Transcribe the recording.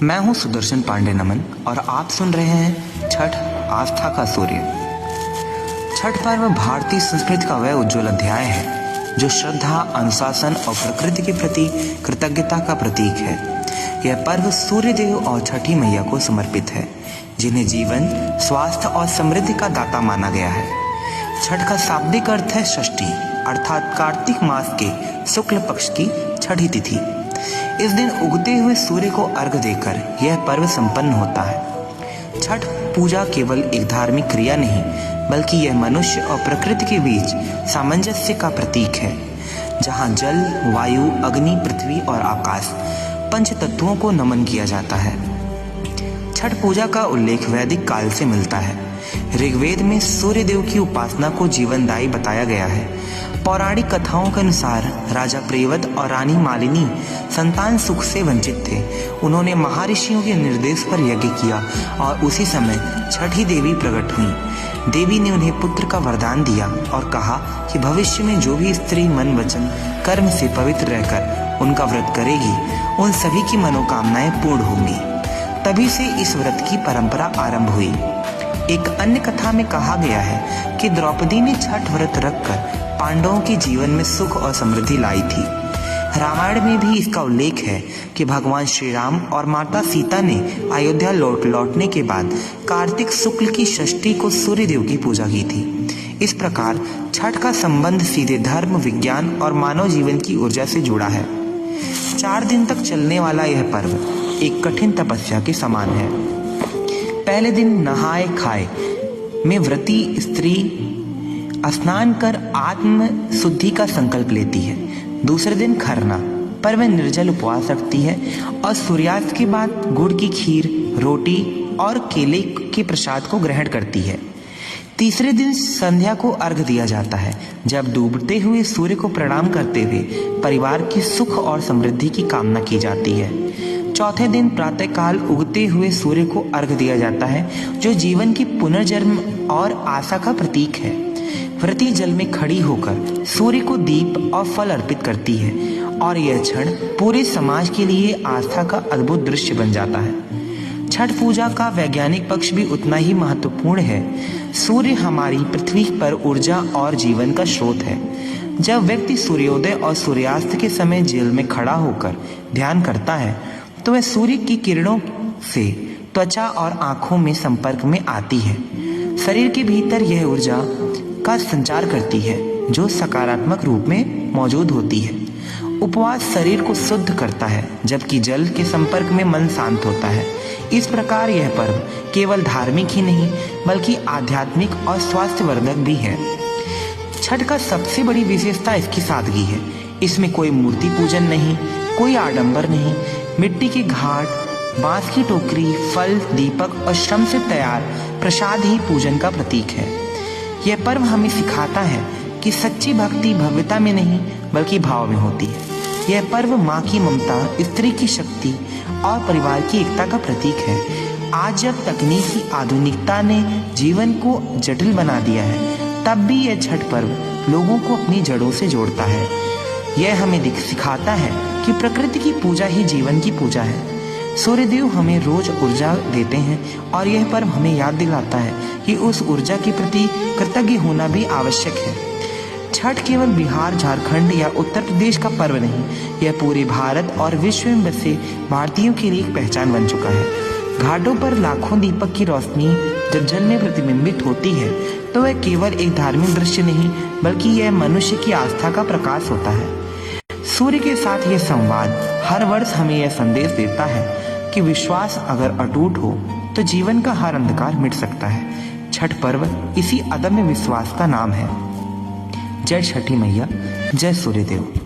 मैं हूं सुदर्शन पांडे नमन और आप सुन रहे हैं छठ आस्था का सूर्य। छठ पर्व भारतीय संस्कृति का वह उज्जवल अध्याय है जो श्रद्धा, अनुशासन और प्रकृति के प्रति कृतज्ञता का प्रतीक है। यह पर्व सूर्य देव और छठी मैया को समर्पित है, जिन्हें जीवन, स्वास्थ्य और समृद्धि का दाता माना गया है। छठ का शाब्दिक अर्थ है षष्ठी, अर्थात कार्तिक मास के शुक्ल पक्ष की छठी तिथि। इस दिन उगते हुए सूर्य को अर्घ देकर यह पर्व संपन्न होता है। छठ पूजा केवल एक धार्मिक क्रिया नहीं, बल्कि यह मनुष्य और प्रकृति के बीच सामंजस्य का प्रतीक है, जहां जल, वायु, अग्नि, पृथ्वी और आकाश पंच तत्वों को नमन किया जाता है। छठ पूजा का उल्लेख वैदिक काल से मिलता है। ऋग्वेद में सूर्य देव की उपासना को जीवनदायी बताया गया है। पौराणिक कथाओं के अनुसार राजा प्रेवत और रानी मालिनी संतान सुख से वंचित थे। उन्होंने महर्षियों के निर्देश पर यज्ञ किया और उसी समय छठी देवी प्रकट हुई। देवी ने उन्हें पुत्र का वरदान दिया और कहा कि भविष्य में जो भी स्त्री मन, वचन, कर्म से पवित्र रहकर उनका व्रत करेगी, उन सभी की मनोकामनाएं पूर्ण होंगी। तभी से इस व्रत की परंपरा आरंभ हुई। एक अन्य कथा में कहा गया है कि द्रौपदी ने छठ व्रत रखकर पांडवों के जीवन में सुख और समृद्धि लाई थी। रामायण में भी इसका उल्लेख है कि भगवान श्री राम और माता सीता ने अयोध्या लौटने के बाद कार्तिक शुक्ल की षष्ठी को सूर्य देव की पूजा की थी। इस प्रकार छठ का संबंध सीधे धर्म, विज्ञान और मानव जीवन की ऊर्जा से जुड़ा है। 4 दिन तक चलने वाला यह पर्व एक कठिन तपस्या के समान है। पहले दिन नहाए खाए में व्रती स्त्री स्नान कर आत्म शुद्धि का संकल्प लेती है। दूसरे दिन खरना पर वह निर्जल उपवास रखती है और सूर्यास्त के बाद गुड़ की खीर, रोटी और केले के प्रसाद को ग्रहण करती है। तीसरे दिन संध्या को अर्घ दिया जाता है, जब डूबते हुए सूर्य को प्रणाम करते हुए परिवार की सुख और समृद्धि की कामना की जाती है। चौथे दिन प्रातःकाल उगते हुए सूर्य को अर्घ दिया जाता है, जो जीवन की पुनर्जन्म और आशा का प्रतीक है। व्रती जल में खड़ी होकर सूर्य को दीप और फल अर्पित करती है और यह क्षण पूरे समाज के लिए आस्था का अद्भुत दृश्य बन जाता है। छठ पूजा का वैज्ञानिक पक्ष भी उतना ही महत्वपूर्ण है। सूर्य हमारी पृथ्वी पर ऊर्जा और जीवन का स्रोत है। जब व्यक्ति सूर्योदय और सूर्यास्त के समय जल में खड़ा होकर ध्यान करता है, तो वह सूर्य की किरणों से त्वचा और आंखों में संपर्क में आती है। शरीर के भीतर यह ऊर्जा का संचार करती है, जो सकारात्मक रूप में मौजूद होती है। उपवास शरीर को शुद्ध करता है, जबकि जल के संपर्क में मन शांत होता है। इस प्रकार यह पर्व केवल धार्मिक ही नहीं, बल्कि आध्यात्मिक और स्वास्थ्यवर्धक भी है। छठ का सबसे बड़ी विशेषता इसकी सादगी है। इसमें कोई मूर्ति पूजन नहीं, कोई आडंबर नहीं। मिट्टी के घाट, बांस की टोकरी, फल, दीपक और श्रम से तैयार प्रसाद ही पूजन का प्रतीक है। यह पर्व हमें सिखाता है कि सच्ची भक्ति भव्यता में नहीं, बल्कि भाव में होती है। यह पर्व माँ की ममता, स्त्री की शक्ति और परिवार की एकता का प्रतीक है। आज जब तकनीकी आधुनिकता ने जीवन को जटिल बना दिया है, तब भी यह छठ पर्व लोगों को अपनी जड़ों से जोड़ता है। यह हमें सिखाता है कि प्रकृति की पूजा ही जीवन की पूजा है। सूर्यदेव हमें रोज ऊर्जा देते हैं और यह पर्व हमें याद दिलाता है कि उस ऊर्जा के प्रति कृतज्ञ होना भी आवश्यक है। छठ केवल बिहार, झारखंड या उत्तर प्रदेश का पर्व नहीं, यह पूरे भारत और विश्व में बसे भारतीयों के लिए एक पहचान बन चुका है। घाटों पर लाखों दीपक की रोशनी जब जल में प्रतिबिंबित होती है, तो वह केवल एक धार्मिक दृश्य नहीं, बल्कि यह मनुष्य की आस्था का प्रकाश होता है। सूर्य के साथ यह संवाद हर वर्ष हमें यह संदेश देता है कि विश्वास अगर अटूट हो तो जीवन का हर अंधकार मिट सकता है। छठ पर्व इसी अदम्य विश्वास का नाम है। जय छठी मैया, जय सूर्यदेव।